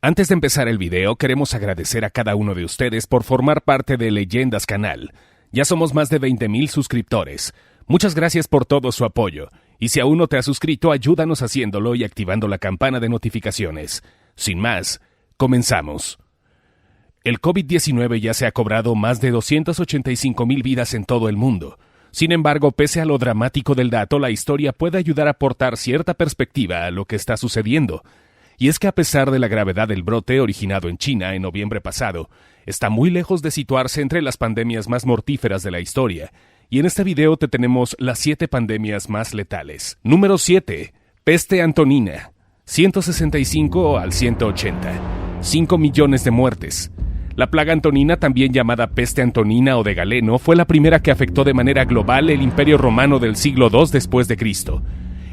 Antes de empezar el video, queremos agradecer a cada uno de ustedes por formar parte de Leyendas Canal. Ya somos más de 20,000 suscriptores. Muchas gracias por todo su apoyo. Y si aún no te has suscrito, ayúdanos haciéndolo y activando la campana de notificaciones. Sin más, comenzamos. El COVID-19 ya se ha cobrado más de 285,000 vidas en todo el mundo. Sin embargo, pese a lo dramático del dato, la historia puede ayudar a aportar cierta perspectiva a lo que está sucediendo. Y es que a pesar de la gravedad del brote originado en China en noviembre pasado, está muy lejos de situarse entre las pandemias más mortíferas de la historia. Y en este video te tenemos las 7 pandemias más letales. Número 7. Peste antonina. 165 al 180. 5 millones de muertes. La plaga antonina, también llamada peste antonina o de Galeno, fue la primera que afectó de manera global el Imperio Romano del siglo II después de Cristo.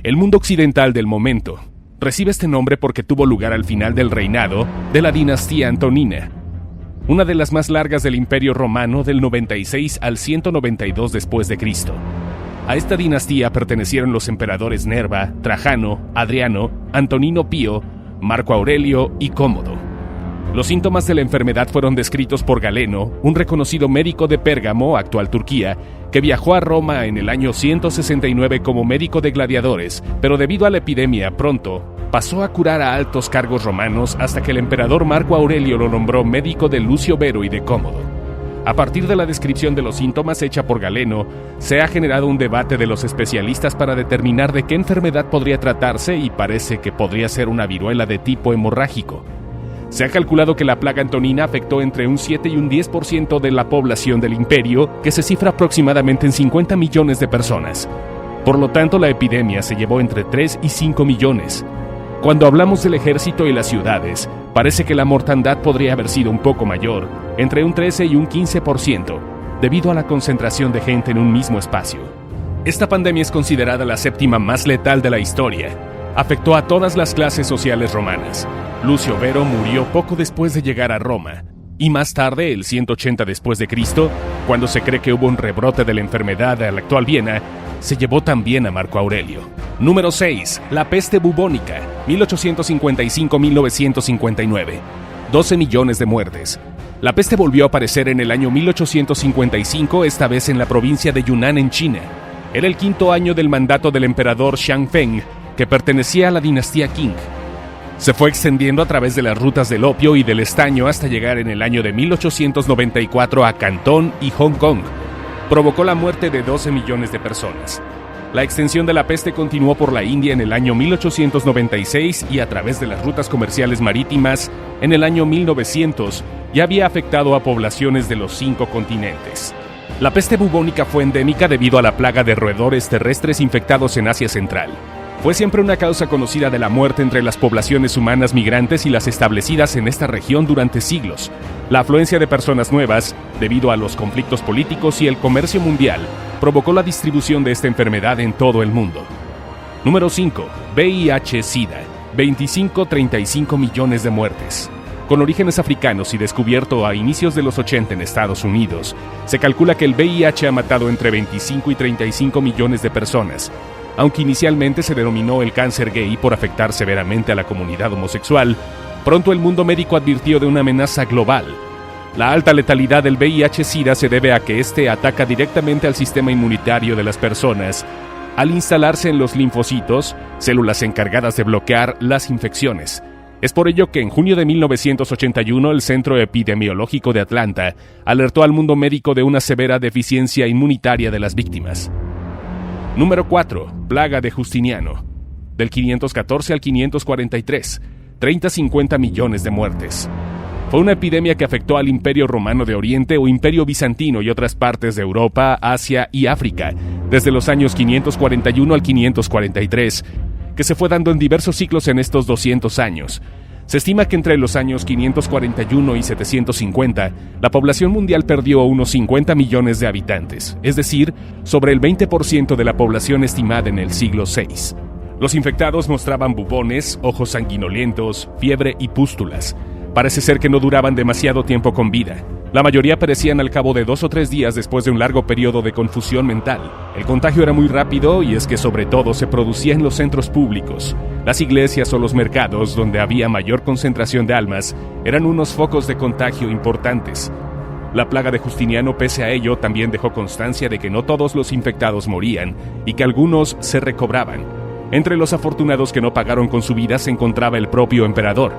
El mundo occidental del momento recibe este nombre porque tuvo lugar al final del reinado de la dinastía antonina, una de las más largas del Imperio Romano, del 96 al 192 después de Cristo. A esta dinastía pertenecieron los emperadores Nerva, Trajano, Adriano, Antonino Pío, Marco Aurelio y Cómodo. Los síntomas de la enfermedad fueron descritos por Galeno, un reconocido médico de Pérgamo, actual Turquía, que viajó a Roma en el año 169 como médico de gladiadores, pero debido a la epidemia pronto pasó a curar a altos cargos romanos hasta que el emperador Marco Aurelio lo nombró médico de Lucio Vero y de Cómodo. A partir de la descripción de los síntomas hecha por Galeno, se ha generado un debate de los especialistas para determinar de qué enfermedad podría tratarse y parece que podría ser una viruela de tipo hemorrágico. Se ha calculado que la plaga antonina afectó entre un 7 y un 10% de la población del imperio, que se cifra aproximadamente en 50 millones de personas. Por lo tanto, la epidemia se llevó entre 3 y 5 millones. Cuando hablamos del ejército y las ciudades, parece que la mortandad podría haber sido un poco mayor, entre un 13 y un 15%, debido a la concentración de gente en un mismo espacio. Esta pandemia es considerada la 7ª más letal de la historia. Afectó a todas las clases sociales romanas. Lucio Vero murió poco después de llegar a Roma, y más tarde, el 180 después de Cristo, cuando se cree que hubo un rebrote de la enfermedad a la actual Viena, se llevó también a Marco Aurelio. Número 6. La peste bubónica, 1855-1959. 12 millones de muertes. La peste volvió a aparecer en el año 1855, esta vez en la provincia de Yunnan en China. Era el 5º año del mandato del emperador Xianfeng, que pertenecía a la dinastía Qing. Se fue extendiendo a través de las rutas del opio y del estaño hasta llegar en el año de 1894 a Cantón y Hong Kong. Provocó la muerte de 12 millones de personas. La extensión de la peste continuó por la India en el año 1896 y a través de las rutas comerciales marítimas en el año 1900 ya había afectado a poblaciones de los 5 continentes. La peste bubónica fue endémica debido a la plaga de roedores terrestres infectados en Asia Central. Fue siempre una causa conocida de la muerte entre las poblaciones humanas migrantes y las establecidas en esta región durante siglos. La afluencia de personas nuevas, debido a los conflictos políticos y el comercio mundial, provocó la distribución de esta enfermedad en todo el mundo. Número 5. VIH-Sida. 25-35 millones de muertes. Con orígenes africanos y descubierto a inicios de los 80 en Estados Unidos, se calcula que el VIH ha matado entre 25 y 35 millones de personas. Aunque inicialmente se denominó el cáncer gay por afectar severamente a la comunidad homosexual, pronto el mundo médico advirtió de una amenaza global. La alta letalidad del VIH-Sida se debe a que este ataca directamente al sistema inmunitario de las personas, al instalarse en los linfocitos, células encargadas de bloquear las infecciones. Es por ello que en junio de 1981 el Centro Epidemiológico de Atlanta alertó al mundo médico de una severa deficiencia inmunitaria de las víctimas. Número 4. Plaga de Justiniano. Del 514 al 543. 30-50 millones de muertes. Fue una epidemia que afectó al Imperio Romano de Oriente o Imperio Bizantino y otras partes de Europa, Asia y África, desde los años 541 al 543, que se fue dando en diversos ciclos en estos 200 años. Se estima que entre los años 541 y 750, la población mundial perdió unos 50 millones de habitantes, es decir, sobre el 20% de la población estimada en el siglo VI. Los infectados mostraban bubones, ojos sanguinolentos, fiebre y pústulas. Parece ser que no duraban demasiado tiempo con vida. La mayoría perecían al cabo de 2 o 3 días después de un largo periodo de confusión mental. El contagio era muy rápido y es que sobre todo se producía en los centros públicos. Las iglesias o los mercados, donde había mayor concentración de almas, eran unos focos de contagio importantes. La plaga de Justiniano, pese a ello, también dejó constancia de que no todos los infectados morían y que algunos se recobraban. Entre los afortunados que no pagaron con su vida se encontraba el propio emperador.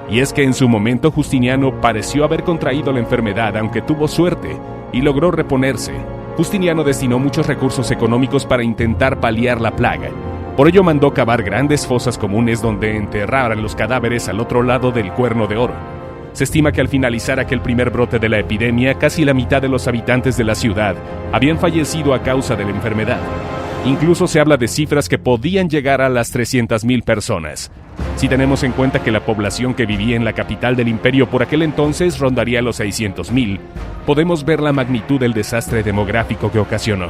Y es que en su momento Justiniano pareció haber contraído la enfermedad, aunque tuvo suerte y logró reponerse. Justiniano destinó muchos recursos económicos para intentar paliar la plaga. Por ello mandó cavar grandes fosas comunes donde enterraran los cadáveres al otro lado del Cuerno de Oro. Se estima que al finalizar aquel primer brote de la epidemia, casi la mitad de los habitantes de la ciudad habían fallecido a causa de la enfermedad. Incluso se habla de cifras que podían llegar a las 300,000 personas. Si tenemos en cuenta que la población que vivía en la capital del imperio por aquel entonces rondaría los 600,000, podemos ver la magnitud del desastre demográfico que ocasionó.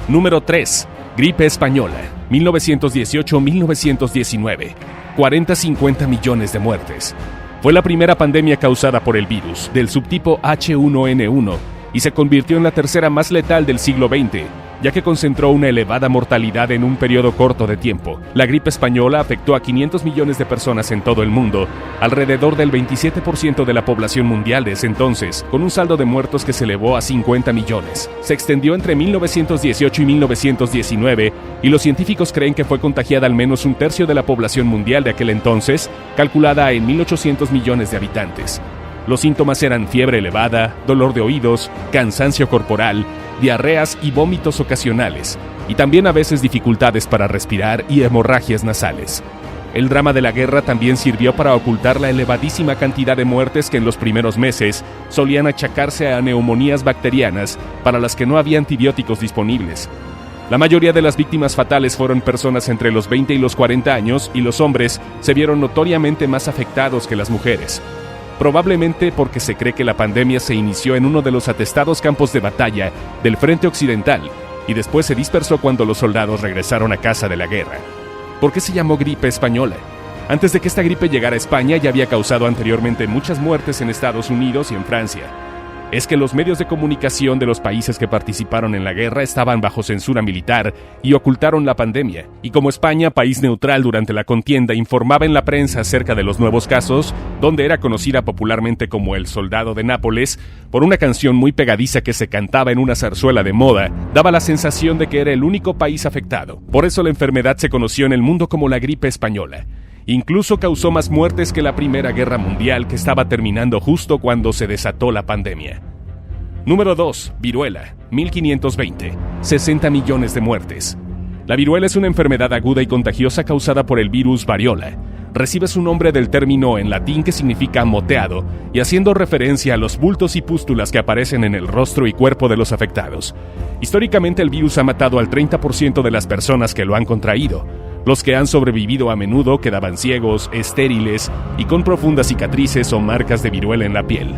Número 3. Gripe española, 1918-1919. 40-50 millones de muertes. Fue la primera pandemia causada por el virus, del subtipo H1N1, y se convirtió en la tercera más letal del siglo XX, ya que concentró una elevada mortalidad en un periodo corto de tiempo. La gripe española afectó a 500 millones de personas en todo el mundo, alrededor del 27% de la población mundial de ese entonces, con un saldo de muertos que se elevó a 50 millones. Se extendió entre 1918 y 1919, y los científicos creen que fue contagiada al menos un tercio de la población mundial de aquel entonces, calculada en 1.800 millones de habitantes. Los síntomas eran fiebre elevada, dolor de oídos, cansancio corporal, diarreas y vómitos ocasionales, y también a veces dificultades para respirar y hemorragias nasales. El drama de la guerra también sirvió para ocultar la elevadísima cantidad de muertes que en los primeros meses solían achacarse a neumonías bacterianas para las que no había antibióticos disponibles. La mayoría de las víctimas fatales fueron personas entre los 20 y los 40 años, y los hombres se vieron notoriamente más afectados que las mujeres. Probablemente porque se cree que la pandemia se inició en uno de los atestados campos de batalla del frente occidental y después se dispersó cuando los soldados regresaron a casa de la guerra. ¿Por qué se llamó gripe española? Antes de que esta gripe llegara a España ya había causado anteriormente muchas muertes en Estados Unidos y en Francia. Es que los medios de comunicación de los países que participaron en la guerra estaban bajo censura militar y ocultaron la pandemia. Y como España, país neutral durante la contienda, informaba en la prensa acerca de los nuevos casos, donde era conocida popularmente como El Soldado de Nápoles, por una canción muy pegadiza que se cantaba en una zarzuela de moda, daba la sensación de que era el único país afectado. Por eso la enfermedad se conoció en el mundo como la gripe española. Incluso causó más muertes que la Primera Guerra Mundial, que estaba terminando justo cuando se desató la pandemia. Número 2. Viruela, 1520. 60 millones de muertes. La viruela es una enfermedad aguda y contagiosa causada por el virus variola. Recibe su nombre del término en latín que significa moteado, y haciendo referencia a los bultos y pústulas que aparecen en el rostro y cuerpo de los afectados. Históricamente el virus ha matado al 30% de las personas que lo han contraído. Los que han sobrevivido a menudo quedaban ciegos, estériles y con profundas cicatrices o marcas de viruela en la piel.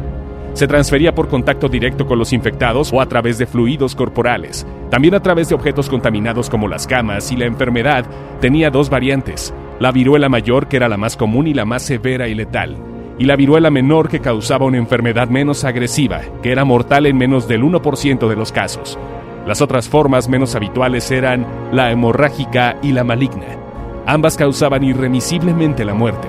Se transfería por contacto directo con los infectados o a través de fluidos corporales, también a través de objetos contaminados como las camas, y la enfermedad tenía dos variantes: la viruela mayor, que era la más común y la más severa y letal, y la viruela menor, que causaba una enfermedad menos agresiva, que era mortal en menos del 1% de los casos. Las otras formas menos habituales eran la hemorrágica y la maligna. Ambas causaban irremisiblemente la muerte.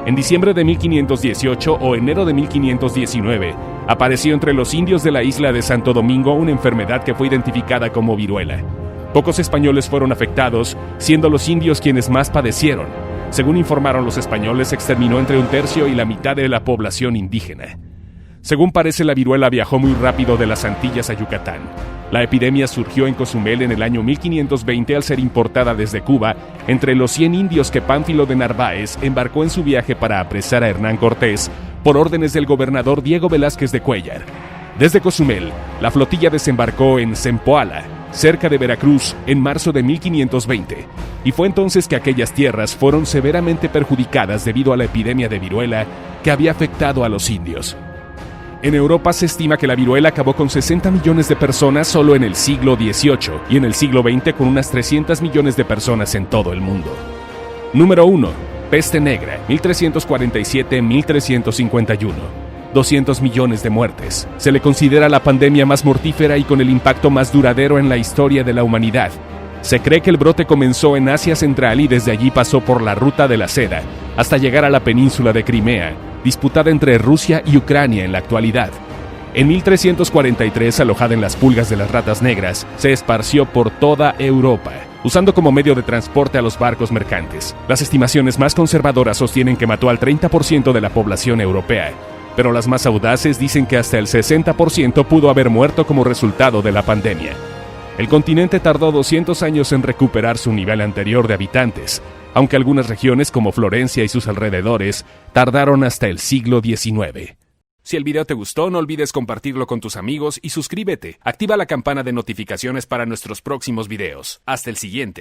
En diciembre de 1518 o enero de 1519, apareció entre los indios de la isla de Santo Domingo una enfermedad que fue identificada como viruela. Pocos españoles fueron afectados, siendo los indios quienes más padecieron. Según informaron los españoles, se exterminó entre un tercio y la mitad de la población indígena. Según parece, la viruela viajó muy rápido de las Antillas a Yucatán. La epidemia surgió en Cozumel en el año 1520 al ser importada desde Cuba entre los 100 indios que Pánfilo de Narváez embarcó en su viaje para apresar a Hernán Cortés por órdenes del gobernador Diego Velázquez de Cuéllar. Desde Cozumel, la flotilla desembarcó en Zempoala, cerca de Veracruz, en marzo de 1520, y fue entonces que aquellas tierras fueron severamente perjudicadas debido a la epidemia de viruela que había afectado a los indios. En Europa se estima que la viruela acabó con 60 millones de personas solo en el siglo XVIII y en el siglo XX con unas 300 millones de personas en todo el mundo. Número 1. Peste negra, 1347-1351. 200 millones de muertes. Se le considera la pandemia más mortífera y con el impacto más duradero en la historia de la humanidad. Se cree que el brote comenzó en Asia Central y desde allí pasó por la ruta de la seda, hasta llegar a la península de Crimea, disputada entre Rusia y Ucrania en la actualidad. En 1343, alojada en las pulgas de las ratas negras, se esparció por toda Europa, usando como medio de transporte a los barcos mercantes. Las estimaciones más conservadoras sostienen que mató al 30% de la población europea, pero las más audaces dicen que hasta el 60% pudo haber muerto como resultado de la pandemia. El continente tardó 200 años en recuperar su nivel anterior de habitantes, aunque algunas regiones como Florencia y sus alrededores tardaron hasta el siglo XIX. Si el video te gustó, no olvides compartirlo con tus amigos y suscríbete. Activa la campana de notificaciones para nuestros próximos videos. Hasta el siguiente.